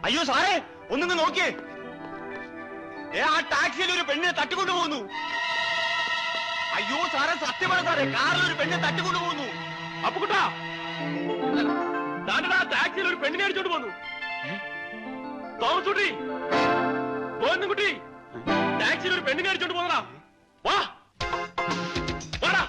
അയ്യോ സാറേ, ഒന്നിങ്ങ് നോക്കിയേ. ആ ടാക്സിയിൽ ഒരു പെണ്ണിനെ തട്ടിക്കൊണ്ടു പോകുന്നു. അയ്യോ സാറേ, സത്യമാണ് സാറേ, കാറിൽ ഒരു പെണ്ണിനെ തട്ടിക്കൊണ്ടു പോകുന്നു. അപ്പൊ കുട്ടാ, ടാക്സിയിൽ ഒരു പെണ്ണിനെ അടിച്ചോണ്ട് പോന്നു. തോമസ് കുട്ടി, കുട്ടി, ടാക്സിയിൽ ഒരു പെണ്ണിനെ അടിച്ചോണ്ട് പോന്നടാ. വാ വാടാ.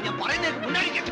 ഞാൻ പറയുന്നേക്ക് മുന്നാടിക്കാം.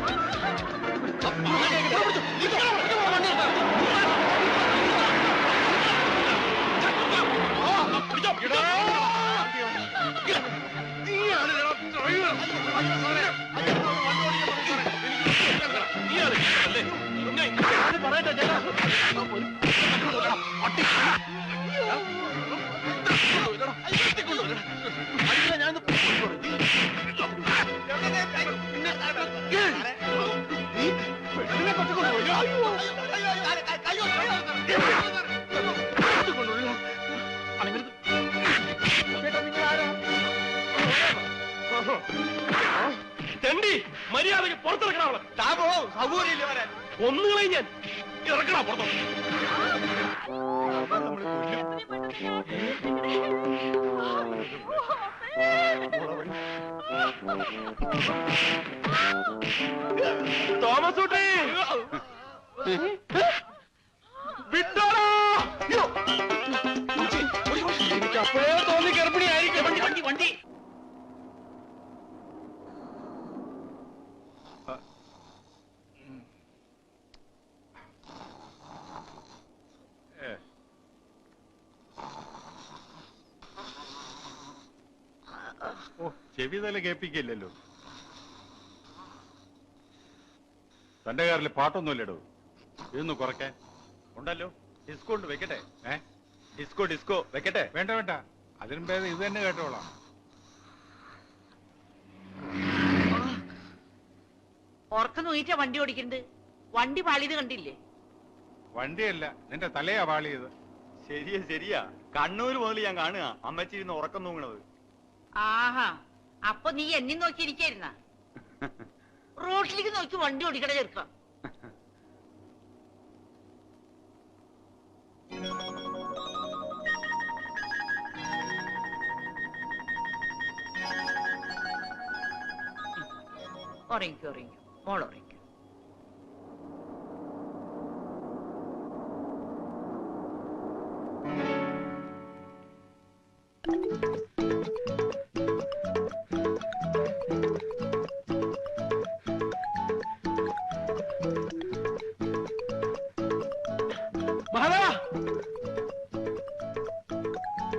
തെണ്ടി, മര്യാദയ്ക്ക് പുറത്തിറക്കണം. അവളെ സൗകര്യമില്ല വരാൻ. ഒന്നുകളെ ഞാൻ ഇറക്കണം പുറത്തോ. തോമസ് കുട്ടി, വിട്ടോടാ. എനിക്ക് അപ്പോഴേ തോന്നി ഗർഭിണിയായിരിക്കും. വണ്ടി വണ്ടി. ചെവി തല കേൾപ്പിക്കില്ലല്ലോ. തന്റെ കാറിൽ പാട്ടൊന്നുമില്ലടോ. ഇതൊന്ന് കുറയ്ക്കാൻ ഉണ്ടല്ലോ. ഡിസ്കോ ഉണ്ട്, വെക്കട്ടെ? ഡിസ്കോ ഡിസ്കോ വെക്കട്ടെ? വേണ്ട വേണ്ട, അതിനും ഭേദം ഇത് തന്നെ കേട്ടോളാം. ഉറക്കം നോക്കിട്ടാ വണ്ടി ഓടിക്കുന്നത്. വണ്ടി പാളിയത് കണ്ടില്ലേ? വണ്ടിയല്ല, നിന്റെ തലയാ പാളിയത്. ശരിയാ ശരിയാ, കണ്ണൂര് മുതൽ ഞാൻ കാണുക അമ്മച്ചിരുന്ന് ഉറക്കം തൂങ്ങണത്. ആഹാ, അപ്പൊ നീ എന്നെ നോക്കിയിരിക്കായിരുന്ന? റോഡിലേക്ക് നോക്കി വണ്ടി ഓടിക്കട ചേർക്കാം. ഉറങ്ങിക്കോ ഉറങ്ങിക്കോ, മോൾ ഉറങ്ങിക്കോ.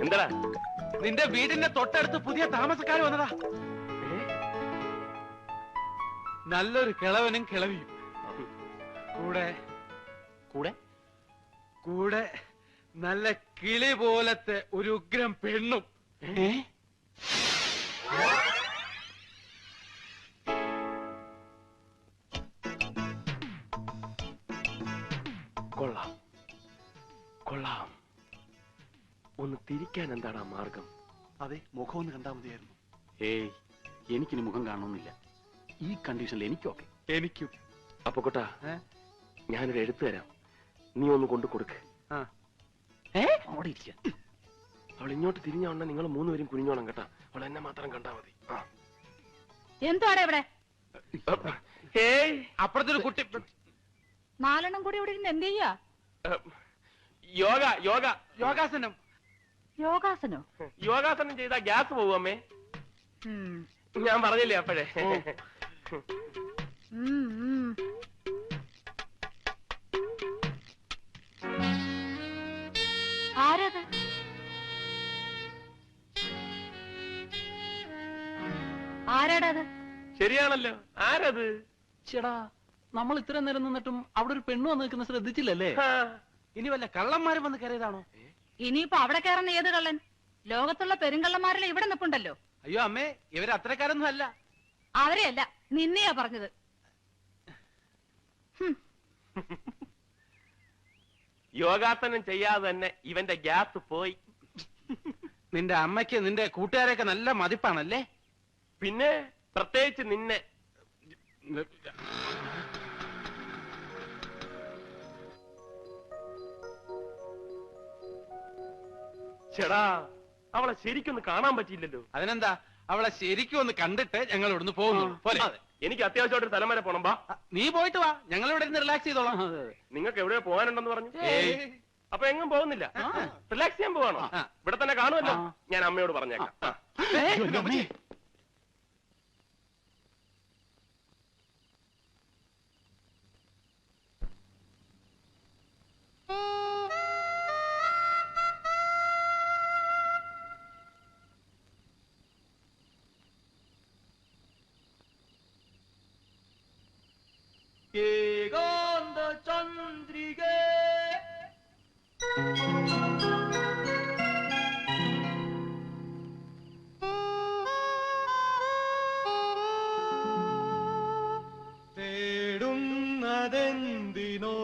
എന്താടാ? നിന്റെ വീടിന്റെ തൊട്ടടുത്ത് പുതിയ താമസക്കാർ വന്നതാ. നല്ലൊരു കിളവനും കിളവിയും കൂടെ കൂടെ കൂടെ നല്ല കിളി പോലത്തെ ഒരു ഉഗ്രം പെണ്ണും. കൊള്ളാം കൊള്ളാം. ഒന്ന് തിരിക്കാൻ എന്താണ് മാർഗം? അതെ, മുഖം ഒന്ന് കണ്ടാൽ മതിയായിരുന്നു. ഏയ്, എനിക്കിനി മുഖം കാണണമെന്നില്ല. ഈ കണ്ടീഷനിൽ എനിക്കൊക്കെ. എനിക്കും. അപ്പൊ കൊട്ടാ, ഞാനൊരു എഴുത്ത് തരാം, നീ ഒന്ന് കൊണ്ടു കൊടുക്ക്. അവിടെ ഇരിക്ക. അവൾ ഇങ്ങോട്ട് തിരിഞ്ഞോണ്ട നിങ്ങൾ മൂന്നുപേരും കുനിഞ്ഞോണം കേട്ടാ. അവൾ എന്നെ മാത്രം കണ്ടാ മതി. എന്താണ് ഇവിടെ? ഏയ്, അപ്പുറത്തൊരു കുട്ടി. നാലെണ്ണം കൂടി ഇവിടെ ഇരുന്ന് എന്ത് ചെയ്യാ? യോഗ യോഗ യോഗാസനം. യോഗാസനോ? യോഗാസനം ചെയ്താ ഗ്യാസ് പോകും അമ്മേ. ഞാൻ പറഞ്ഞില്ലേ അപ്പോഴേ. ആരത്? ആരാടത്? ശരിയാണല്ലോ, ആരത്? ചേടാ നമ്മൾ ഇത്രയും നേരം നിന്നിട്ടും അവിടെ ഒരു പെണ്ണു വന്ന് നിൽക്കുന്ന ശ്രദ്ധിച്ചില്ലല്ലേ? ഇനി വല്ല കള്ളന്മാരും വന്ന് കയറിയതാണോ? ഇനിയിപ്പോ അവിടെ കയറുന്ന ഏത് കള്ളൻ? ലോകത്തുള്ള പെരുങ്കള്ളന്മാരെല്ലാം ഇവിടെ നിപ്പുണ്ടല്ലോ. അയ്യോ അമ്മേ, ഇവര് അത്രക്കാരൊന്നും അല്ല. അവരെയല്ല, നിന്നെയാ പറഞ്ഞത്. യോഗാസനം ചെയ്യാതെ തന്നെ ഇവന്റെ ഗ്യാസ് പോയി. നിന്റെ അമ്മയ്ക്ക് നിന്റെ കൂട്ടുകാരെയൊക്കെ നല്ല മതിപ്പാണല്ലേ? പിന്നെ പ്രത്യേകിച്ച് നിന്നെ. ചേടാ, അവളെ ശരിക്കൊന്ന് കാണാൻ പറ്റിയില്ലല്ലോ. അതിനെന്താ, അവളെ ശരിക്കും ഒന്ന് കണ്ടിട്ട് ഞങ്ങൾ ഇവിടുന്ന് പോകുന്നു പോലെ. എനിക്ക് അത്യാവശ്യമായിട്ട് സ്ഥലം വരെ പോണം. വാ, നീ പോയിട്ട് വാ, ഞങ്ങൾ ഇവിടെ ഇരുന്ന് റിലാക്സ് ചെയ്തോളാം. നിങ്ങൾക്ക് എവിടെ പോകാനുണ്ടെന്ന് പറഞ്ഞു? അപ്പൊ എങ്ങും പോകുന്നില്ല, റിലാക്സ് ചെയ്യാൻ പോവാണോ? ഇവിടെ തന്നെ കാണുമല്ലോ. ഞാൻ അമ്മയോട് പറഞ്ഞേക്കാം. ഏകാന്ത ചന്ദ്രിക തേടുന്നതെന്തിനോ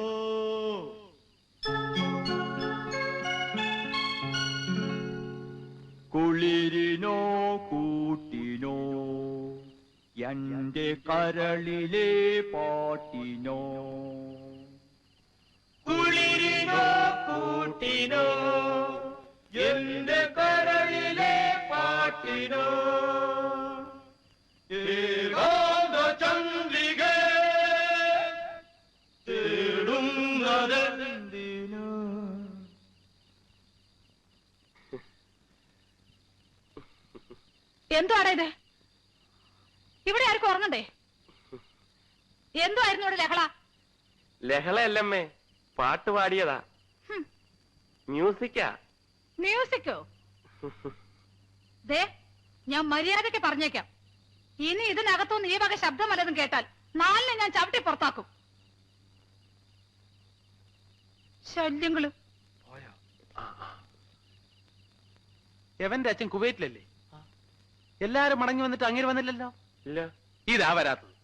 കുളിരിനോ കൂട്ടിനോ എന്റെ കരളിലെ പാട്ടിനോ കുളിരിനോ കൂട്ടിനോ എന്റെ കരളിലെ പാട്ടിനോ ഏകാന്ത ചന്ദ്രിക തേടുന്നതെന്തിനോ. എന്തുവാടാ ഇത്? ഇവിടെ ആർക്കും ഉറങ്ങണ്ടേ? എന്തുവായിരുന്നു ഇവിടെ ലഹള? ലഹളയല്ലമ്മേ, പാട്ട് പാടിയതാ. മ്യൂസിക്കാ. മ്യൂസിക്കോ? ദേ, ഞാൻ മര്യാദയ്ക്ക് പറഞ്ഞേക്കാം, ഇനി ഇതിനകത്തുനിന്ന് ഈ വക ശബ്ദം വല്ലതും കേട്ടാൽ നാലിനെ ഞാൻ ചവിട്ടി പുറത്താക്കും. ശല്യങ്ങള്. എവന്റെ അച്ഛൻ കുവൈറ്റിലല്ലേ? എല്ലാരും മടങ്ങി വന്നിട്ട് അങ്ങനെ വന്നില്ലല്ലോ. ഇല്ല. ഇതാ വരാത്തത്,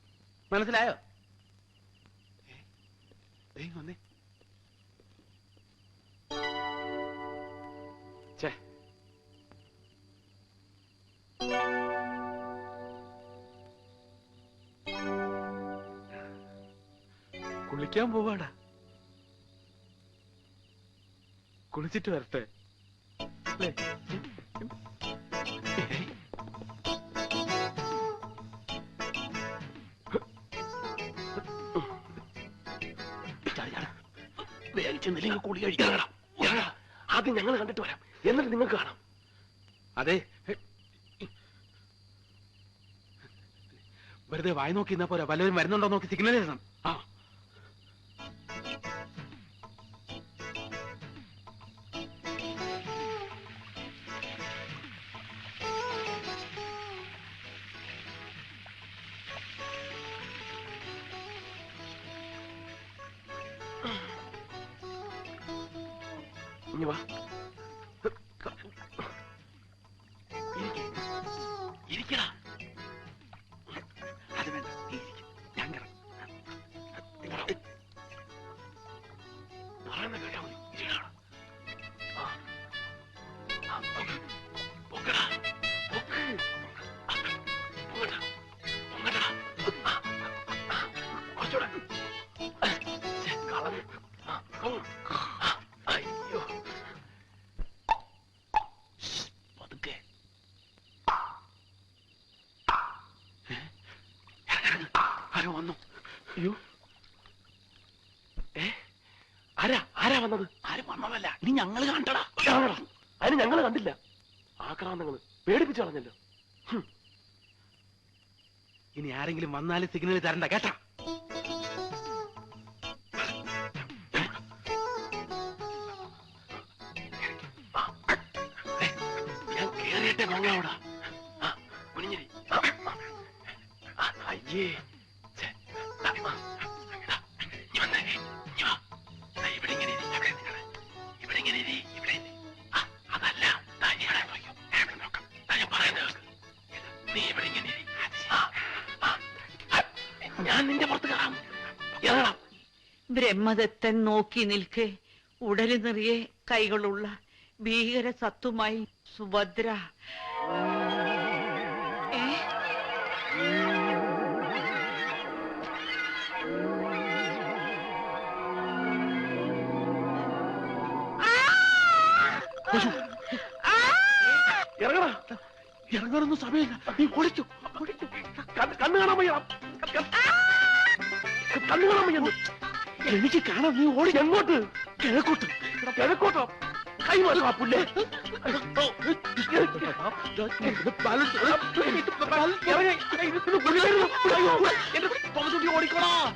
മനസ്സിലായോ? വന്നേ. കുളിക്കാൻ പോവാടാ. കുളിച്ചിട്ട് വരട്ടെ. വേഗിച്ചെന്നില്ലെങ്കിൽ കുളി കഴിക്കണം. ആദ്യം ഞങ്ങൾ കണ്ടിട്ട് വരാം, എന്നിട്ട് നിങ്ങൾക്ക് കാണാം. അതെ, വെറുതെ വായി നോക്കി ഇന്നാ പോരാ, വല്ലവരും വരുന്നുണ്ടോ നോക്കി സിഗ്നൽ തരണം. ആ, ഇനി വാ, ഇരിക്കടാ. അത് വേണ്ട, നീ ഇരിക്ക്. ഞാൻ കയറാം. പറയുന്ന കേട്ടാ മതി. ഇരിക്കടാ. പൊക്കടാ, പൊക്ക്. പൊങ്ങടാ, പൊങ്ങടാ. കുറച്ചുകൂടെ കളഞ്ഞു. അയ്യോ, പതുക്കെ. ആരോ വന്നു. അയ്യോ, ആരാ വന്നത്? ആരും വന്നതല്ല, ഇനി ഞങ്ങള് കണ്ടടാ. അതിന് ഞങ്ങള് കണ്ടില്ല. ആക്രാന്തങ്ങള് പേടിപ്പിച്ചു കളഞ്ഞല്ലോ. ഇനി ആരെങ്കിലും വന്നാലും സിഗ്നൽ തരണ്ട കേട്ടാ. ഞാൻ കേറിയട്ടെ മങ്ങാവടാ. കുനിഞ്ഞിരി. അയ്യേ, ഞാൻ നിന്റെ പുറത്ത് കയറാം. ഇറങ്ങണം. ബ്രഹ്മദത്തൻ നോക്കി നിൽക്കെ ഉടല് നിറയെ കൈകളുള്ള ഭീകര സത്തുമായി സുഭദ്ര. ഏ? ഇറങ്ങടാ. ഇറങ്ങാനൊന്നും സമയമില്ല, നീ ഓടിച്ചു. കണ്ണു കാണാൻ വയ്യ. കണ്ണു കാണാൻ വയ്യ. എനിക്ക് കാണാം, നീ ഓടി. എങ്ങോട്ട്? കിഴക്കോട്ട്. കിഴക്കോട്ടോ? കൈ മാറ്റാ പുല്ലേ. ഓടിക്കോടാ.